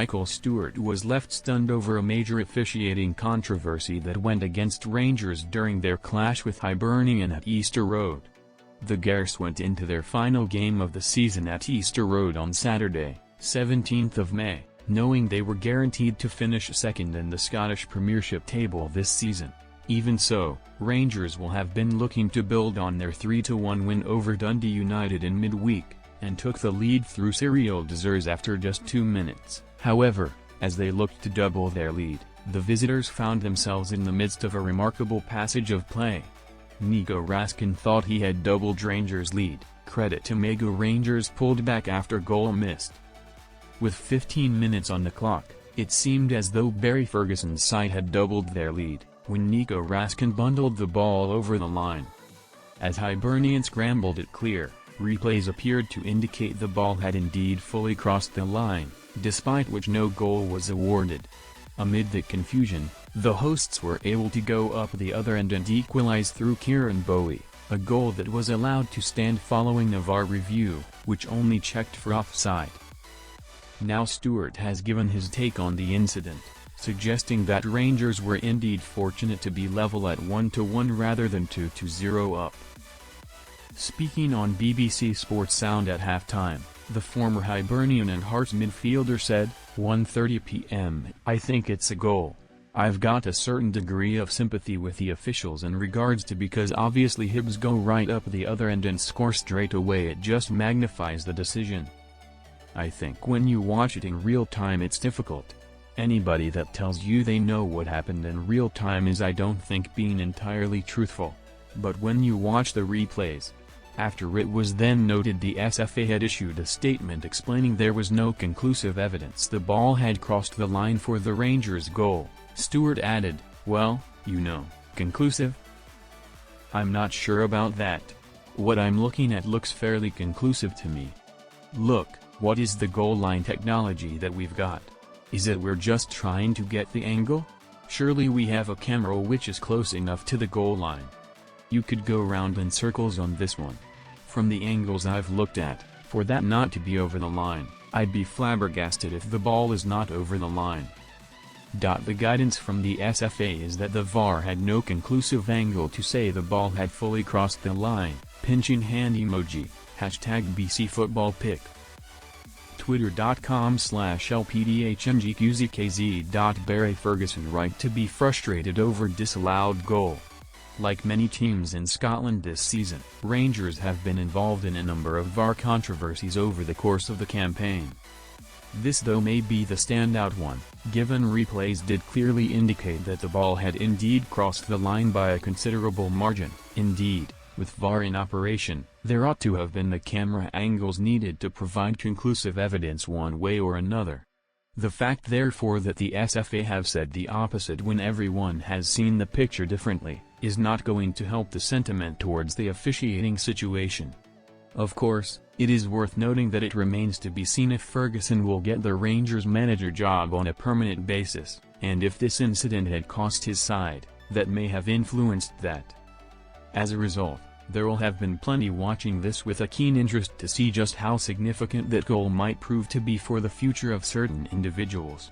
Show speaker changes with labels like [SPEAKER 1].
[SPEAKER 1] Michael Stewart was left stunned over a major officiating controversy that went against Rangers during their clash with Hibernian at Easter Road. The Gers went into their final game of the season at Easter Road on Saturday, 17th of May, knowing they were guaranteed to finish second in the Scottish Premiership table this season. Even so, Rangers will have been looking to build on their 3-1 win over Dundee United in midweek, and took the lead through Cyril Gers after just 2 minutes. However, as they looked to double their lead, the visitors found themselves in the midst of a remarkable passage of play. Nico Raskin thought he had doubled Rangers' lead, credit to Mago. Rangers pulled back after goal missed. With 15 minutes on the clock, it seemed as though Barry Ferguson's side had doubled their lead, when Nico Raskin bundled the ball over the line. As Hibernian scrambled it clear, replays appeared to indicate the ball had indeed fully crossed the line, despite which no goal was awarded. Amid the confusion, the hosts were able to go up the other end and equalize through Kieran Bowie, a goal that was allowed to stand following a VAR review, which only checked for offside. Now Stewart has given his take on the incident, suggesting that Rangers were indeed fortunate to be level at 1-1 rather than 2-0 up. Speaking on BBC Sports Sound at halftime, the former Hibernian and Hearts midfielder said, 1:30 p.m. I think it's a goal. I've got a certain degree of sympathy with the officials in regards to because obviously Hibs go right up the other end and score straight away. It just magnifies the decision. I think when you watch it in real time it's difficult. Anybody that tells you they know what happened in real time is, I don't think, being entirely truthful. But when you watch the replays, after it was then noted the SFA had issued a statement explaining there was no conclusive evidence the ball had crossed the line for the Rangers' goal, Stewart added, well, you know, conclusive? I'm not sure about that. What I'm looking at looks fairly conclusive to me. Look, what is the goal line technology that we've got? Is it we're just trying to get the angle? Surely we have a camera which is close enough to the goal line. You could go round in circles on this one. From the angles I've looked at, for that not to be over the line, I'd be flabbergasted if the ball is not over the line. The guidance from the SFA is that the VAR had no conclusive angle to say the ball had fully crossed the line. Pinching hand emoji, #BCFootballPic. Twitter.com/LPDHNGQZKZ. Barry Ferguson right to be frustrated over disallowed goal. Like many teams in Scotland this season, Rangers have been involved in a number of VAR controversies over the course of the campaign. This though may be the standout one, given replays did clearly indicate that the ball had indeed crossed the line by a considerable margin. Indeed, with VAR in operation, there ought to have been the camera angles needed to provide conclusive evidence one way or another. The fact therefore that the SFA have said the opposite when everyone has seen the picture differently, is not going to help the sentiment towards the officiating situation. Of course, it is worth noting that it remains to be seen if Ferguson will get the Rangers manager job on a permanent basis, and if this incident had cost his side, that may have influenced that. As a result, there will have been plenty watching this with a keen interest to see just how significant that goal might prove to be for the future of certain individuals.